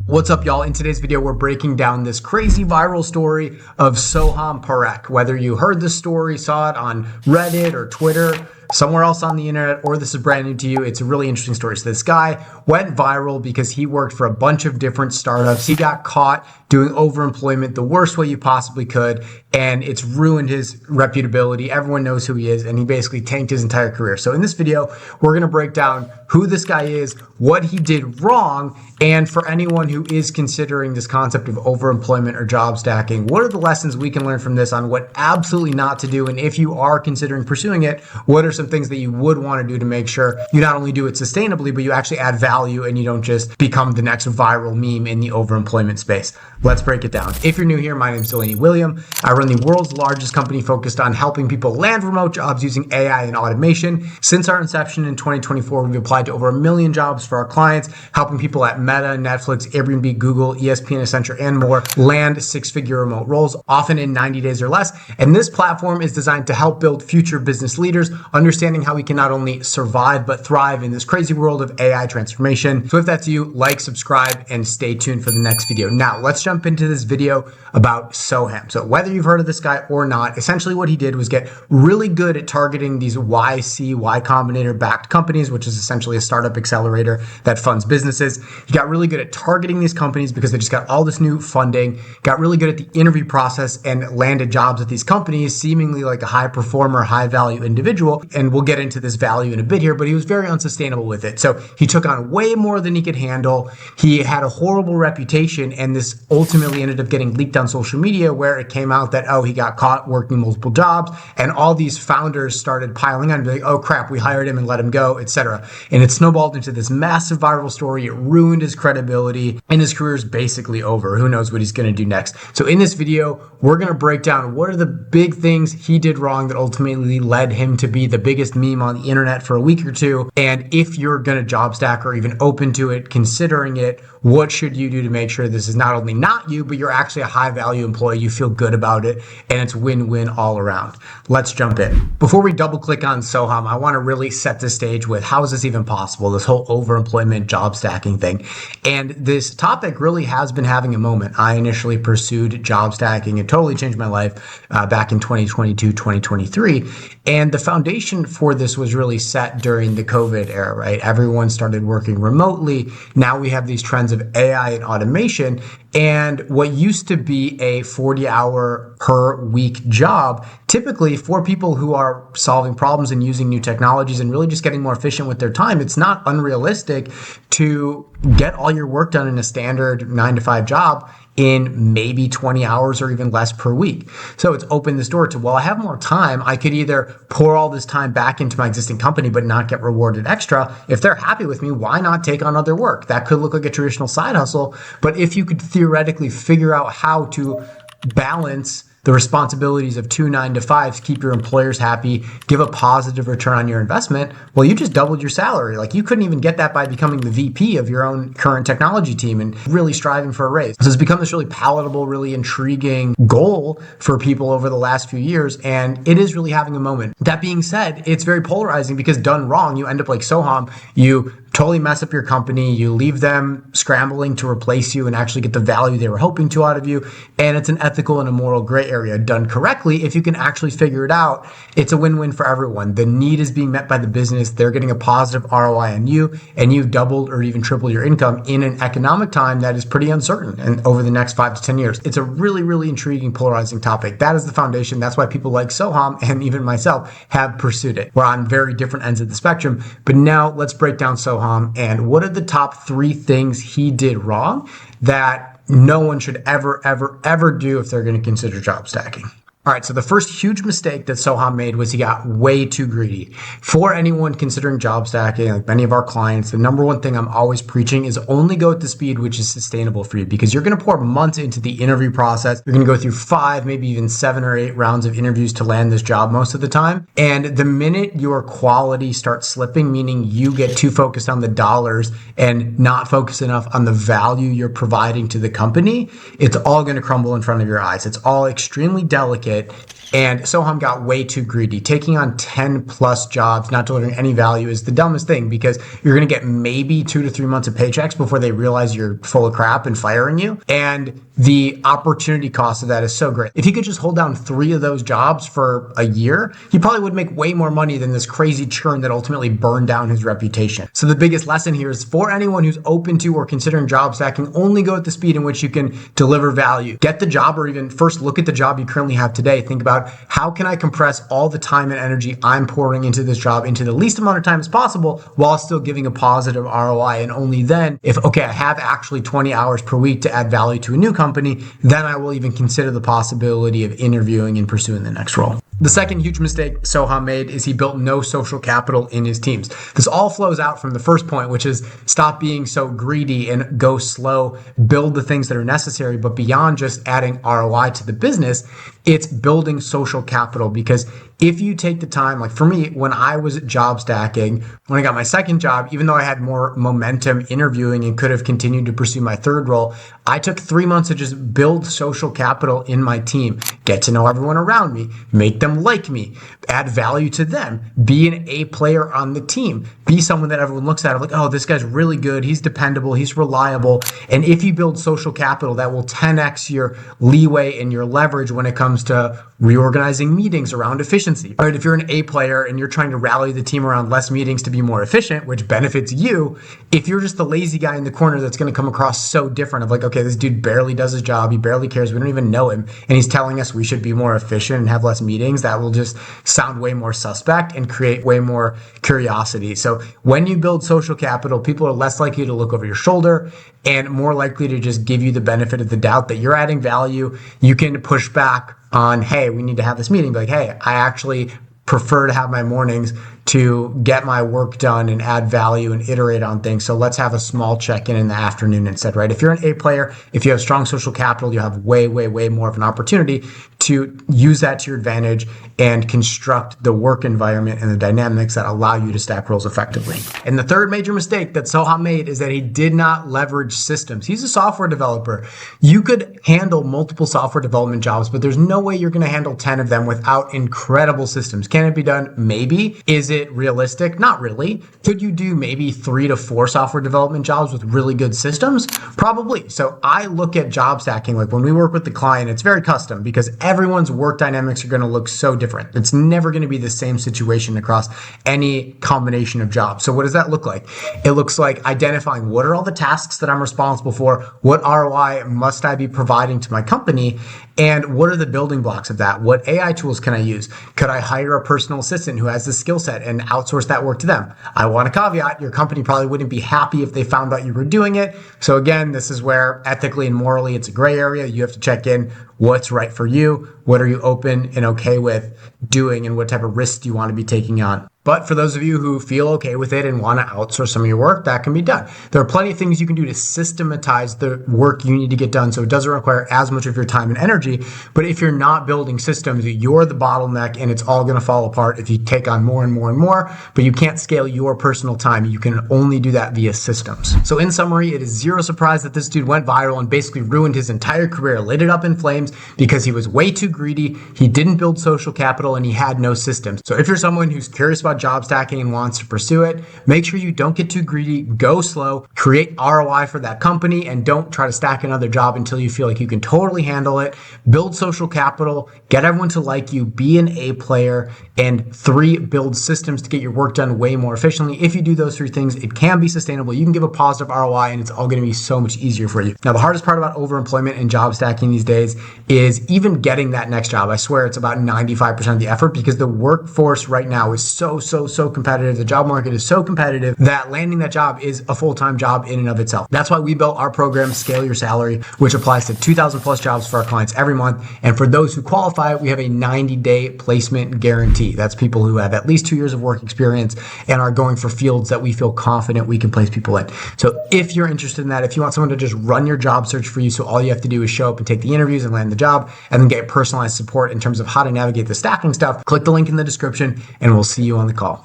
What's up, y'all? In today's video, we're breaking down this crazy viral story of Soham Parekh. Whether you heard the story, saw it on Reddit or Twitter, somewhere else on the internet, or this is brand new to you, it's a really interesting story. So this guy went viral because he worked for a bunch of different startups. He got caught doing overemployment the worst way you possibly could, and it's ruined his reputability. Everyone knows who he is, and he basically tanked his entire career. So in this video, we're going to break down who this guy is, what he did wrong, and for anyone who is considering this concept of overemployment or job stacking, what are the lessons we can learn from this on what absolutely not to do? And if you are considering pursuing it, what are some things that you would want to do to make sure you not only do it sustainably, but you actually add value and you don't just become the next viral meme in the overemployment space? Let's break it down. If you're new here, my name is Delaney William. I run the world's largest company focused on helping people land remote jobs using AI and automation. Since our inception in 2024, we've applied to over 1 million jobs for our clients, helping people at Meta, Netflix, Airbnb, Google, ESPN, Accenture, and more land six-figure remote roles, often in 90 days or less. And this platform is designed to help build future business leaders, understanding how we can not only survive, but thrive in this crazy world of AI transformation. So if that's you, like, subscribe, and stay tuned for the next video. Now, let's jump into this video about Soham. So whether you've heard of this guy or not, essentially what he did was get really good at targeting these YC, Y Combinator backed companies, which is essentially a startup accelerator that funds businesses. He got really good at targeting these companies because they just got all this new funding, got really good at the interview process and landed jobs at these companies, seemingly like a high performer, high value individual. And we'll get into this value in a bit here, but he was very unsustainable with it. So he took on way more than he could handle. He had a horrible reputation, and this ultimately ended up getting leaked on social media where it came out that, oh, he got caught working multiple jobs, and all these founders started piling on and be like, oh crap, we hired him and let him go, etc. And it snowballed into this massive viral story. It ruined his credibility, and his career is basically over. Who knows what he's going to do next? So in this video, we're going to break down what are the big things he did wrong that ultimately led him to be the biggest meme on the internet for a week or two. And if you're going to job stack or even open to it, considering it, what should you do to make sure this is not only not you, but you're actually a high value employee, you feel good about it, and it's win-win all around. Let's jump in. Before we double click on Soham, I want to really set the stage with how is this even possible, this whole overemployment job stacking thing. And this topic really has been having a moment. I initially pursued job stacking. It totally changed my life back in 2022, 2023. And the foundation for this was really set during the COVID era, right? Everyone started working remotely. Now we have these trends of AI and automation. And what used to be a 40-hour per week job, typically for people who are solving problems and using new technologies and really just getting more efficient with their time, it's not unrealistic to get all your work done in a standard 9-to-5 job in maybe 20 hours or even less per week. So it's opened this door to, well, I have more time. I could either pour all this time back into my existing company but not get rewarded extra. If they're happy with me, why not take on other work? That could look like a traditional side hustle, but if you could theoretically figure out how to balance the responsibilities of 2 9-to-5s, keep your employers happy, give a positive return on your investment, well, you just doubled your salary. Like, you couldn't even get that by becoming the VP of your own current technology team and really striving for a raise. So it's become this really palatable, really intriguing goal for people over the last few years, and it is really having a moment. That being said, it's very polarizing because done wrong, you end up like Soham. You totally mess up your company, you leave them scrambling to replace you and actually get the value they were hoping to out of you, and it's an ethical and a moral gray area. Done correctly, if you can actually figure it out, it's a win-win for everyone. The need is being met by the business, they're getting a positive ROI on you, and you've doubled or even tripled your income in an economic time that is pretty uncertain and over the next 5 to 10 years. It's a really, really intriguing, polarizing topic. That is the foundation. That's why people like Soham and even myself have pursued it. We're on very different ends of the spectrum, but now let's break down Soham and what are the top 3 things he did wrong that no one should ever do if they're going to consider job stacking. All right, so the first huge mistake that Soham made was he got way too greedy. For anyone considering job stacking, like many of our clients, the number one thing I'm always preaching is only go at the speed which is sustainable for you, because you're going to pour months into the interview process. You're going to go through 5, maybe even 7 or 8 rounds of interviews to land this job most of the time. And the minute your quality starts slipping, meaning you get too focused on the dollars and not focused enough on the value you're providing to the company, it's all going to crumble in front of your eyes. It's all extremely delicate. it. And Soham got way too greedy. Taking on 10 plus jobs, not delivering any value is the dumbest thing, because you're going to get maybe 2 to 3 months of paychecks before they realize you're full of crap and firing you. And the opportunity cost of that is so great. If he could just hold down 3 of those jobs for a year, he probably would make way more money than this crazy churn that ultimately burned down his reputation. So the biggest lesson here is, for anyone who's open to or considering job stacking, only go at the speed in which you can deliver value. Get the job, or even first look at the job you currently have today. Think about, how can I compress all the time and energy I'm pouring into this job into the least amount of time as possible while still giving a positive ROI? And only then, if, okay, I have actually 20 hours per week to add value to a new company, then I will even consider the possibility of interviewing and pursuing the next role. The second huge mistake Soham made is he built no social capital in his teams. This all flows out from the first point, which is stop being so greedy and go slow, build the things that are necessary. But beyond just adding ROI to the business, it's building social capital. Because if you take the time, like for me, when I was job stacking, when I got my second job, even though I had more momentum interviewing and could have continued to pursue my third role, I took 3 months to just build social capital in my team, get to know everyone around me, make them like me, add value to them, be an A player on the team, be someone that everyone looks at like, oh, this guy's really good, he's dependable, he's reliable. And if you build social capital, that will 10x your leeway and your leverage when it comes to reorganizing meetings around efficiency. All right, if you're an A player and you're trying to rally the team around less meetings to be more efficient, which benefits you, if you're just the lazy guy in the corner, that's going to come across so different of like, okay, this dude barely does his job, he barely cares, we don't even know him, and he's telling us we should be more efficient and have less meetings. That will just sound way more suspect and create way more curiosity. So when you build social capital, people are less likely to look over your shoulder and more likely to just give you the benefit of the doubt that you're adding value. You can push back on, hey, we need to have this meeting. Be like, hey, I actually prefer to have my mornings to get my work done and add value and iterate on things. So let's have a small check-in in the afternoon instead, right? If you're an A player, if you have strong social capital, you have way, way, way more of an opportunity to use that to your advantage and construct the work environment and the dynamics that allow you to stack roles effectively. And the third major mistake that Soham made is that he did not leverage systems. He's a software developer. You could handle multiple software development jobs, but there's no way you're going to handle 10 of them without incredible systems. Can it be done? Maybe. Is it realistic? Not really. Could you do maybe 3 to 4 software development jobs with really good systems? Probably. So I look at job stacking, like when we work with the client, it's very custom because everyone's work dynamics are going to look so different. It's never going to be the same situation across any combination of jobs. So what does that look like? It looks like identifying what are all the tasks that I'm responsible for, what ROI must I be providing to my company, and what are the building blocks of that? What AI tools can I use? Could I hire a personal assistant who has the skill set and outsource that work to them? I want a caveat. Your company probably wouldn't be happy if they found out you were doing it. So again, this is where ethically and morally it's a gray area. You have to check in what's right for you. What are you open and okay with doing, and what type of risks do you want to be taking on? But for those of you who feel okay with it and want to outsource some of your work, that can be done. There are plenty of things you can do to systematize the work you need to get done so it doesn't require as much of your time and energy. But if you're not building systems, you're the bottleneck and it's all going to fall apart if you take on more and more and more, but you can't scale your personal time. You can only do that via systems. So in summary, it is zero surprise that this dude went viral and basically ruined his entire career, lit it up in flames because he was way too greedy, he didn't build social capital, and he had no systems. So if you're someone who's curious about job stacking and wants to pursue it, make sure you don't get too greedy, go slow, create ROI for that company, and don't try to stack another job until you feel like you can totally handle it. Build social capital, get everyone to like you, be an A player, and 3, build systems to get your work done way more efficiently. If you do those 3 things, it can be sustainable. You can give a positive ROI and it's all going to be so much easier for you. Now, the hardest part about overemployment and job stacking these days is even getting that next job. I swear it's about 95% of the effort because the workforce right now is so competitive. The job market is so competitive that landing that job is a full-time job in and of itself. That's why we built our program, Scale Your Salary, which applies to 2,000 plus jobs for our clients every month. And for those who qualify, we have a 90-day placement guarantee. That's people who have at least 2 years of work experience and are going for fields that we feel confident we can place people in. So if you're interested in that, if you want someone to just run your job search for you, so all you have to do is show up and take the interviews and land the job and then get personalized support in terms of how to navigate the stacking stuff, click the link in the description and we'll see you on the call.